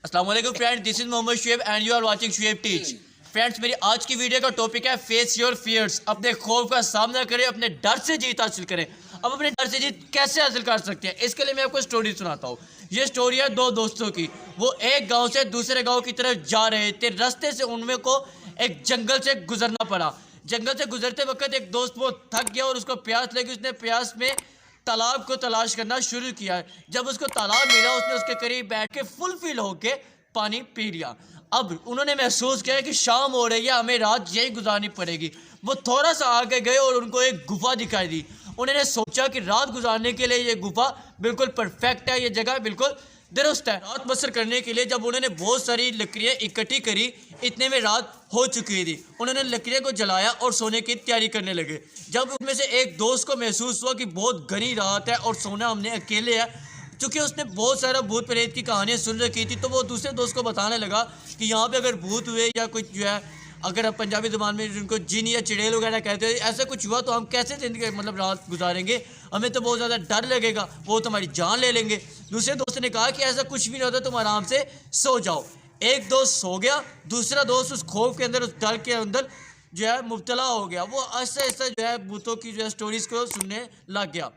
अस्सलाम वालेकुम friends, this is Mohammad Shoaib and you are watching Shoaib teach. Friends, मेरी आज की वीडियो का टॉपिक है फेस योर फियर्स। अपने खौफ का सामना करें, अपने डर से जीत हासिल करें। अब अपने डर से जीत कैसे हासिल कर सकते हैं, इसके लिए मैं आपको स्टोरी सुनाता हूँ। ये स्टोरी है दो दोस्तों की। वो एक गांव से दूसरे गांव की तरफ जा रहे थे। रास्ते से उनमें को एक जंगल से गुजरना पड़ा। जंगल से गुजरते वक्त एक दोस्त वो थक गया और उसको प्यास लगी। उसने प्यास में तालाब को तलाश करना शुरू किया। जब उसको तालाब मिला, उसने उसके करीब बैठ के फुलफिल होके पानी पी लिया। अब उन्होंने महसूस किया कि शाम हो रही है, हमें रात यही गुजारनी पड़ेगी। वो थोड़ा सा आगे गए और उनको एक गुफा दिखाई दी। उन्होंने सोचा कि रात गुजारने के लिए ये गुफा बिल्कुल परफेक्ट है, ये जगह बिल्कुल दुरुस्त है। रात बसर करने के लिए जब उन्होंने बहुत सारी लकड़ियाँ इकट्ठी करी, इतने में रात हो चुकी थी। उन्होंने लकड़ियों को जलाया और सोने की तैयारी करने लगे। जब उनमें से एक दोस्त को महसूस हुआ कि बहुत घनी रात है और सोना हमने अकेले है, चूँकि उसने बहुत सारा भूत प्रेत की कहानियाँ सुन रखी थी, तो वो दूसरे दोस्त को बताने लगा कि यहाँ पे अगर भूत हुए या कुछ जो है, अगर आप पंजाबी ज़ुबान में जिनको जिन या चिड़ैल वगैरह कहते हैं, ऐसा कुछ हुआ तो हम कैसे ज़िंदगी मतलब रात गुजारेंगे, हमें तो बहुत ज़्यादा डर लगेगा, वो तो हमारी जान ले लेंगे। दूसरे दोस्त ने कहा कि ऐसा कुछ भी नहीं होता, तुम आराम से सो जाओ। एक दोस्त सो गया, दूसरा दोस्त उस खौफ के अंदर, उस डर के अंदर जो है मुब्तला हो गया। वो ऐसा ऐसा जो है भूतों की जो है स्टोरीज़ को सुनने लग गया।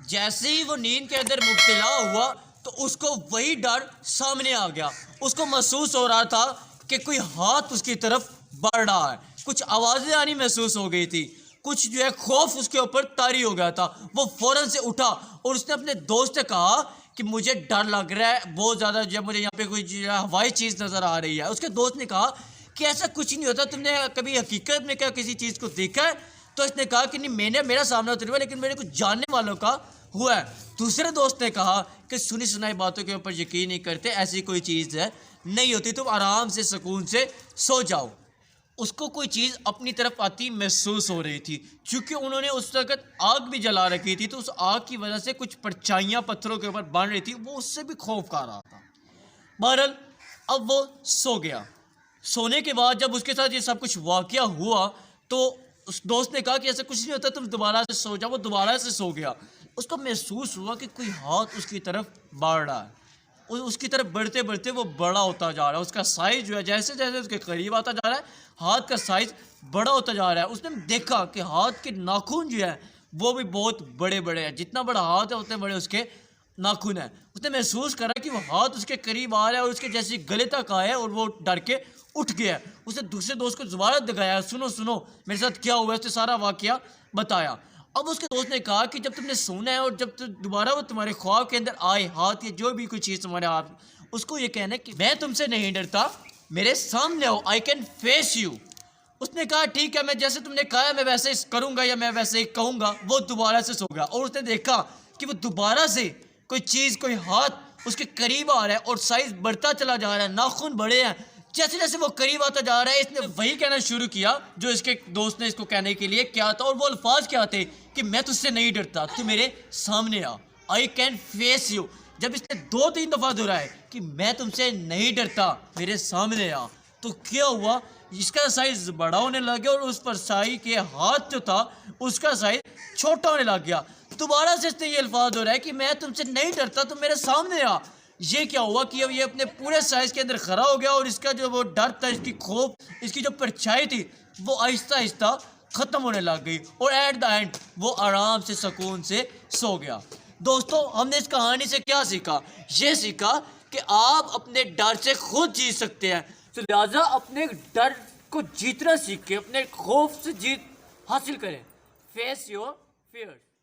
जैसे ही वो नींद के अंदर मुब्तला हुआ तो उसको वही डर सामने आ गया। उसको महसूस हो रहा था कि कोई हाथ उसकी तरफ बढ़ रहा है। कुछ आवाज़ें आनी महसूस हो गई थी। कुछ जो है खौफ उसके ऊपर तारी हो गया था। वो फ़ौरन से उठा और उसने अपने दोस्त से कहा कि मुझे डर लग रहा है बहुत ज़्यादा, जब मुझे यहाँ पे कोई हवाई चीज़ नज़र आ रही है। उसके दोस्त ने कहा कि ऐसा कुछ नहीं होता, तुमने कभी हकीकत में क्या किसी चीज़ को देखा है? तो इसने कहा कि नहीं, मेरा सामना तो नहीं हुआ, लेकिन मेरे कुछ जानने वालों का हुआ है। दूसरे दोस्त ने कहा कि सुनी सुनाई बातों के ऊपर यकीन नहीं करते, ऐसी कोई चीज़ है नहीं होती, तुम आराम से सुकून से सो जाओ। उसको कोई चीज़ अपनी तरफ आती महसूस हो रही थी। चूँकि उन्होंने उस वक्त आग भी जला रखी थी, तो उस आग की वजह से कुछ परछाइयाँ पत्थरों के ऊपर बन रही थी। वो उससे भी खौफ खा रहा था। बहरहाल अब वो सो गया। सोने के बाद जब उसके साथ ये सब कुछ वाक़या हुआ, तो उस दोस्त ने कहा कि ऐसा कुछ नहीं होता, तुम दोबारा से सो जाओ। वो दोबारा से सो गया। उसको महसूस हुआ कि कोई हाथ उसकी तरफ बढ़ रहा है। उसकी तरफ बढ़ते बढ़ते वो बड़ा होता जा रहा है। उसका साइज़ जो है, जैसे जैसे उसके करीब आता जा रहा है, हाथ का साइज़ बड़ा होता जा रहा है। उसने देखा कि हाथ के नाखून जो है वो भी बहुत बड़े बड़े हैं। जितना बड़ा हाथ है उतने बड़े उसके नाखून है। उसने महसूस करा कि वो हाथ उसके करीब आ रहा है और उसके जैसे गले तक आया है, और वो डर के उठ गया। उसने दूसरे दोस्त को दोबारा दिखाया, सुनो सुनो मेरे साथ क्या हुआ। उसने सारा वाकया बताया। अब उसके दोस्त ने कहा कि जब तुमने सोना है और जब दोबारा वो तुम्हारे ख्वाब के अंदर आए, हाथ या जो भी कोई चीज़ तुम्हारे हाथ, उसको ये कहना कि मैं तुमसे नहीं डरता, मेरे सामने आओ, आई कैन फेस यू। उसने कहा ठीक है, मैं जैसे तुमने कहा मैं वैसे करूँगा या मैं वैसे ही कहूँगा। वो दोबारा से सो गया और उसने देखा कि वो दोबारा से कोई चीज़, कोई हाथ उसके करीब आ रहा है और साइज़ बढ़ता चला जा रहा है, नाखून बड़े हैं। जैसे जैसे वो करीब आता जा रहा है, इसने वही कहना शुरू किया जो इसके दोस्त ने इसको कहने के लिए क्या था। और वो अल्फाज क्या थे कि मैं तुझसे नहीं डरता, तू मेरे सामने आ, आई कैन फेस यू। जब इसने 2-3 दफ़ा दोहराया कि मैं तुमसे नहीं डरता, मेरे सामने आ, तो क्या हुआ, इसका साइज़ बड़ा होने लग गया और उस पर साई के हाथ जो था उसका साइज़ छोटा होने लग गया। दोबारा से इसने ये अल्फाज दोहराया कि मैं तुमसे नहीं डरता, तुम मेरे सामने आ। ये क्या हुआ कि अब ये अपने पूरे साइज़ के अंदर खड़ा हो गया और इसका जो वो डर था, इसकी खौफ, इसकी जो परछाई थी, वो आहिस्ता आहिस्ता ख़त्म होने लग गई और एट द एंड वो आराम से सुकून से सो गया। दोस्तों, हमने इस कहानी से क्या सीखा? ये सीखा कि आप अपने डर से खुद जीत सकते हैं। तो लिहाजा अपने डर को जीतना सीखें, अपने खौफ से जीत हासिल करें। Face your fears.